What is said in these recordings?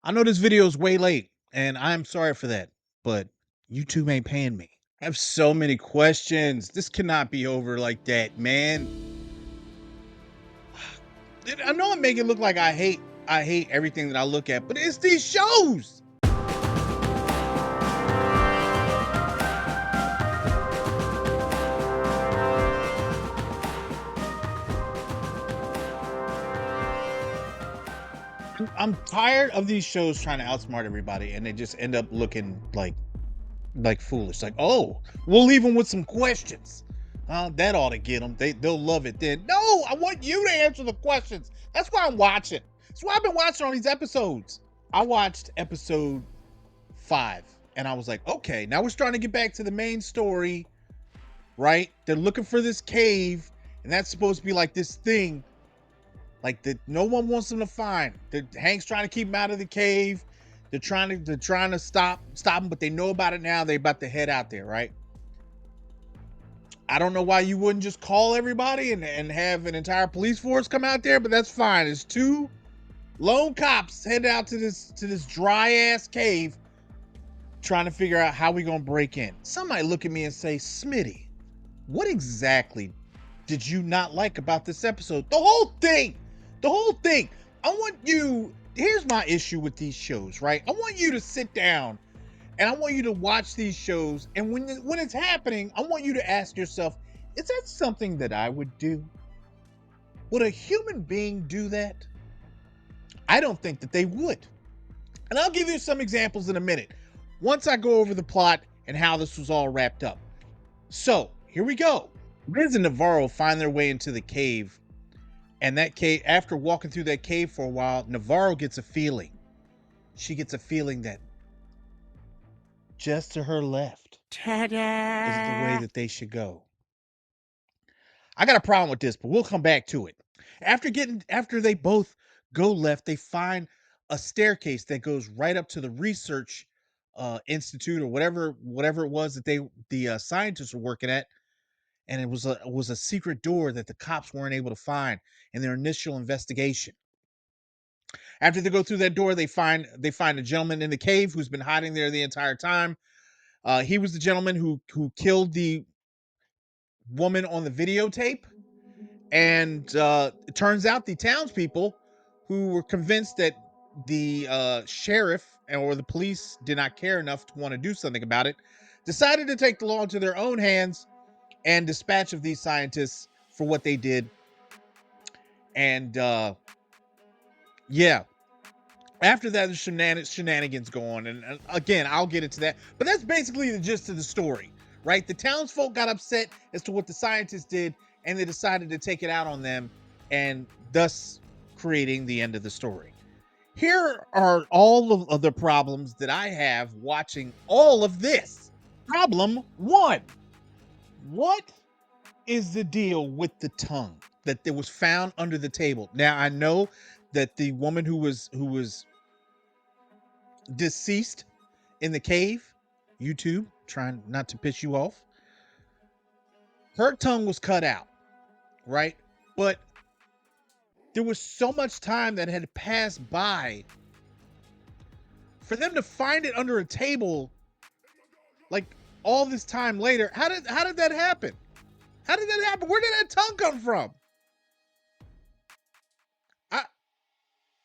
I know this video is way late, and I'm sorry for that, but YouTube ain't paying me. I have so many questions. This cannot be over like that, man. I know I make it look like I hate everything that I look at, but it's these shows. I'm tired of these shows trying to outsmart everybody, and they just end up looking like foolish. Like, oh, we'll leave them with some questions. That ought to get them. They'll love it then. No, I want you to answer the questions. That's why I'm watching. That's why I've been watching all these episodes. I watched episode 5, and I was like, okay, now we're starting to get back to the main story, right? They're looking for this cave, and that's supposed to be like this thing, like that no one wants them to find. Hank's trying to keep him out of the cave. They're trying to stop him, but they know about it now. They're about to head out there, right? I don't know why you wouldn't just call everybody and have an entire police force come out there, but that's fine. It's 2 lone cops headed out to this dry ass cave, trying to figure out how we gonna break in. Somebody look at me and say, Smitty, what exactly did you not like about this episode? The whole thing. I want you. Here's my issue with these shows, right? I want you to sit down and I want you to watch these shows, and when it's happening, I want you to ask yourself, is that something that I would do? Would a human being do that? I don't think that they would. And I'll give you some examples in a minute, once I go over the plot and how this was all wrapped up. So, here we go. Riz and Navaro find their way into the cave, and that cave, after walking through that cave for a while, Navaro gets a feeling. She gets a feeling that just to her left Ta-da! is the way that they should go. I got a problem with this, but we'll come back to it. After they both go left, they find a staircase that goes right up to the research institute or whatever it was that the scientists were working at, and it was a secret door that the cops weren't able to find in their initial investigation. After they go through that door, they find a gentleman in the cave who's been hiding there the entire time. He was the gentleman who killed the woman on the videotape. And it turns out the townspeople, who were convinced that the sheriff or the police did not care enough to want to do something about it, decided to take the law into their own hands and dispatch of these scientists for what they did. And yeah, after that, the shenanigans go on. And again, I'll get into that. But that's basically the gist of the story, right? The townsfolk got upset as to what the scientists did, and they decided to take it out on them, and thus creating the end of the story. Here are all of the problems that I have watching all of this. Problem 1. What is the deal with the tongue that was found under the table? Now, I know that the woman who was deceased in the cave, YouTube, trying not to piss you off, her tongue was cut out, right? But there was so much time that had passed by for them to find it under a table, like all this time later. How did that happen? How did that happen? Where did that tongue come from?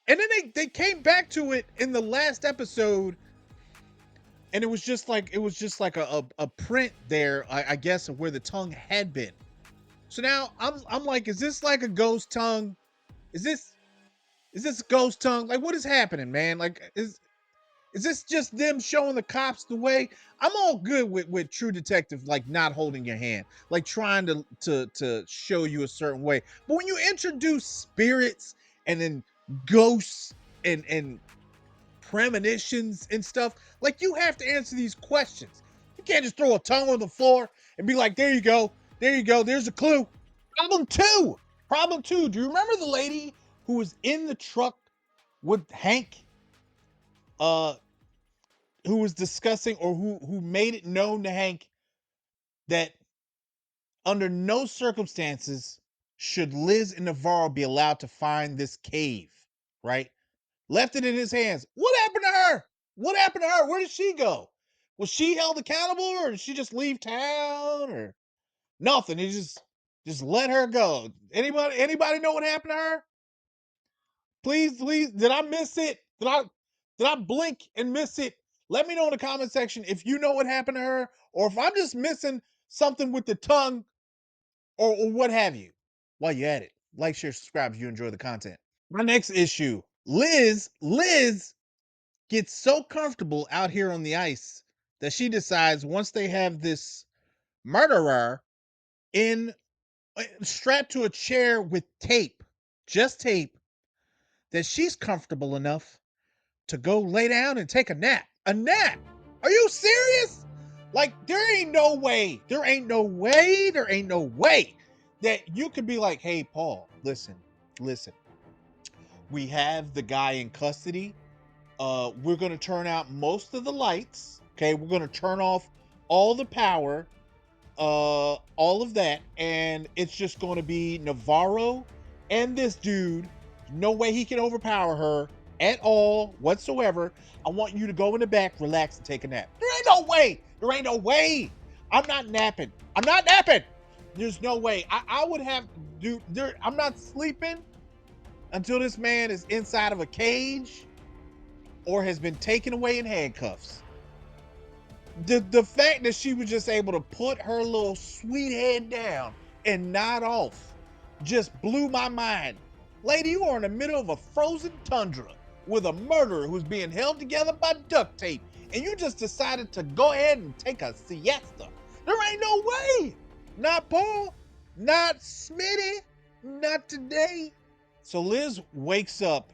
And then they came back to it in the last episode, and it was just like a print there, I guess, of where the tongue had been. So now I'm like, is this like a ghost tongue? Is this a ghost tongue? Like, what is happening, man? Like, is this just them showing the cops the way? I'm all good with True Detective, like not holding your hand, like trying to show you a certain way. But when you introduce spirits and then ghosts and premonitions and stuff, like, you have to answer these questions. You can't just throw a tongue on the floor and be like, there you go, there's a clue. Problem two. Do you remember the lady who was in the truck with Hank, who was discussing, or who made it known to Hank that under no circumstances should Liz and Navarro be allowed to find this cave, right? Left it in his hands. What happened What happened to her? Where did she go? Was she held accountable, or did she just leave town, or nothing? He just let her go. Anybody know what happened to her? Please, did I miss it? Did I blink and miss it? Let me know in the comment section if you know what happened to her, or if I'm just missing something with the tongue, or what have you. While you're at it, like, share, subscribe if you enjoy the content. My next issue, Liz gets so comfortable out here on the ice that she decides, once they have this murderer in strapped to a chair with tape, just tape, that she's comfortable enough to go lay down and take a nap. A nap? Are you serious? Like, there ain't no way. There ain't no way that you could be like, hey, Paul, listen. We have the guy in custody. We're gonna turn out most of the lights. Okay, we're gonna turn off all the power, all of that, and it's just gonna be Navaro and this dude. No way he can overpower her at all whatsoever. I want you to go in the back, relax, and take a nap. There ain't no way. There ain't no way. I'm not napping. I'm not napping. There's no way. I would have to do there. I'm not sleeping until this man is inside of a cage or has been taken away in handcuffs. The fact that she was just able to put her little sweet head down and nod off just blew my mind. Lady, you are in the middle of a frozen tundra with a murderer who's being held together by duct tape, and you just decided to go ahead and take a siesta. There ain't no way. Not Paul, not Smitty, not today. So Liz wakes up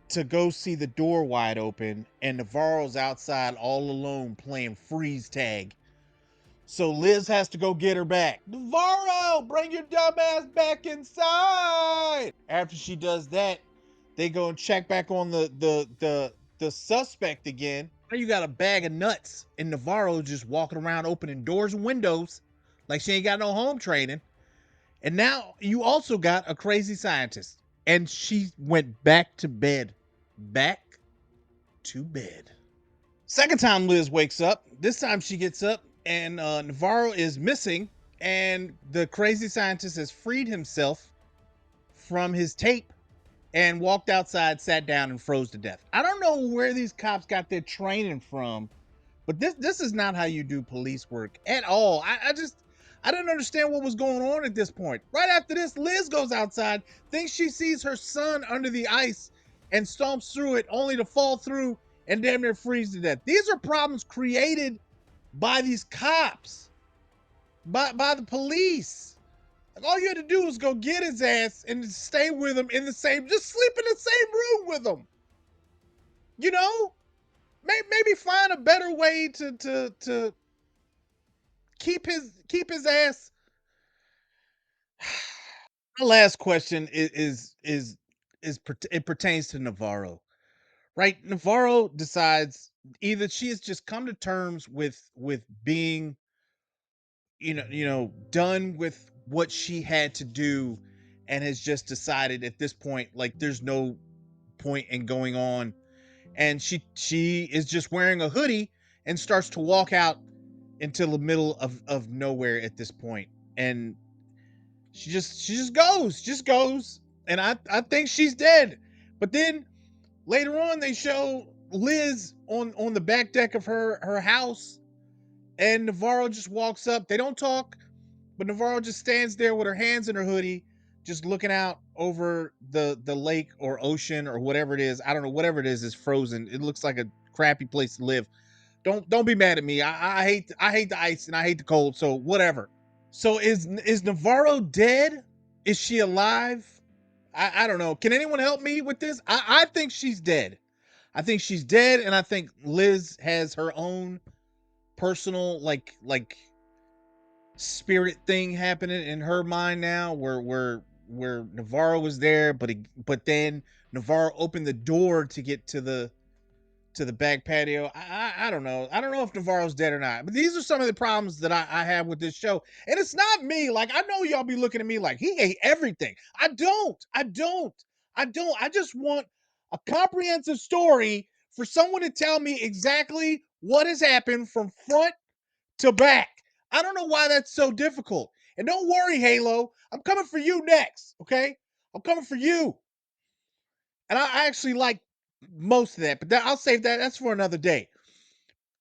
to go see the door wide open, and Navaro's outside all alone playing freeze tag. So Liz has to go get her back. Navaro, bring your dumb ass back inside. After she does that, they go and check back on the suspect again. Now you got a bag of nuts, and Navarro just walking around opening doors and windows like she ain't got no home training. And now you also got a crazy scientist. And she went back to bed. Back to bed. Second time Liz wakes up. This time she gets up and Navarro is missing. And the crazy scientist has freed himself from his tape and walked outside, sat down, and froze to death. I don't know where these cops got their training from, but this is not how you do police work at all. I didn't understand what was going on at this point. Right after this, Liz goes outside, thinks she sees her son under the ice, and stomps through it, only to fall through and damn near freeze to death. These are problems created by these cops, by the police. Like, all you had to do was go get his ass and stay with him in the same, just sleep in the same room with him. You know, maybe find a better way to keep his ass. My last question it pertains to Navarro, right? Navarro decides either she has just come to terms with being, done with what she had to do, and has just decided at this point, like, there's no point in going on, and she is just wearing a hoodie and starts to walk out into the middle of nowhere at this point, and she just goes, and I think she's dead. But then later on they show Liz on the back deck of her house, and Navarro just walks up. They don't talk, but Navarro just stands there with her hands in her hoodie, just looking out over the lake or ocean or whatever it is. I don't know. Whatever it is frozen. It looks like a crappy place to live. Don't be mad at me. I hate the ice and I hate the cold. So whatever. So is Navarro dead? Is she alive? I don't know. Can anyone help me with this? I think she's dead. I think she's dead, and I think Liz has her own personal like spirit thing happening in her mind now, where Navarro was there, but then Navarro opened the door to get to the back patio. I don't know. I don't know if Navarro's dead or not. But these are some of the problems that I have with this show. And it's not me. Like, I know y'all be looking at me like he ate everything. I don't. I just want a comprehensive story for someone to tell me exactly what has happened from front to back. I don't know why that's so difficult. And don't worry, Halo, I'm coming for you next, okay? I'm coming for you. And I actually like most of that, but I'll save that. That's for another day.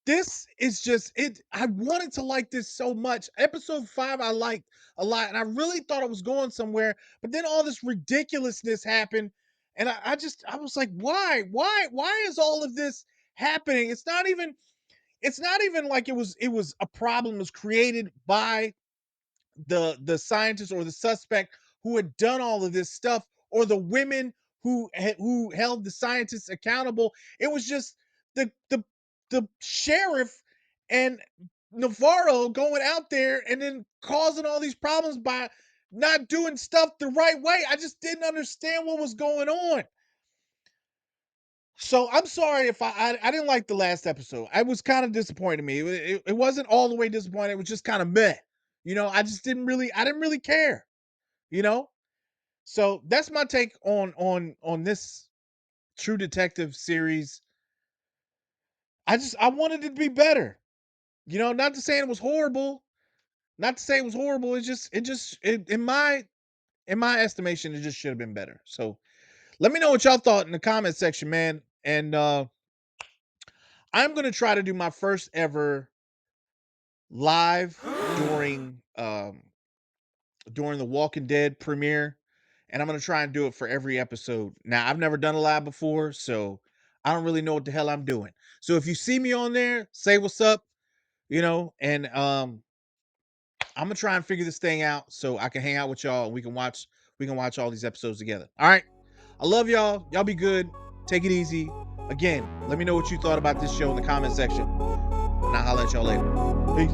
This is just it. I wanted to like this so much. Episode 5, I liked a lot, and I really thought it was going somewhere. But then all this ridiculousness happened, and I was like, why is all of this happening? It's not even like it was a problem was created by the scientist or the suspect who had done all of this stuff, or the women who held the scientists accountable. It was just the sheriff and Navarro going out there and then causing all these problems by not doing stuff the right way. I just didn't understand what was going on. So I'm sorry if I didn't like the last episode. I was kind of disappointed me. It wasn't all the way disappointed. It was just kind of meh. I just I didn't really care. You know. So that's my take on this True Detective series. I wanted it to be better. Not to say it was horrible. Not to say it was horrible. In my estimation, it just should have been better. So let me know what y'all thought in the comment section, man. And I'm gonna try to do my first ever live during the Walking Dead premiere, and I'm gonna try and do it for every episode. Now, I've never done a live before, so I don't really know what the hell I'm doing. So if you see me on there, say what's up, and I'm gonna try and figure this thing out so I can hang out with y'all and we can watch all these episodes together. All right. I love y'all. Y'all be good. Take it easy. Again, let me know what you thought about this show in the comment section. And I'll holler at y'all later. Peace.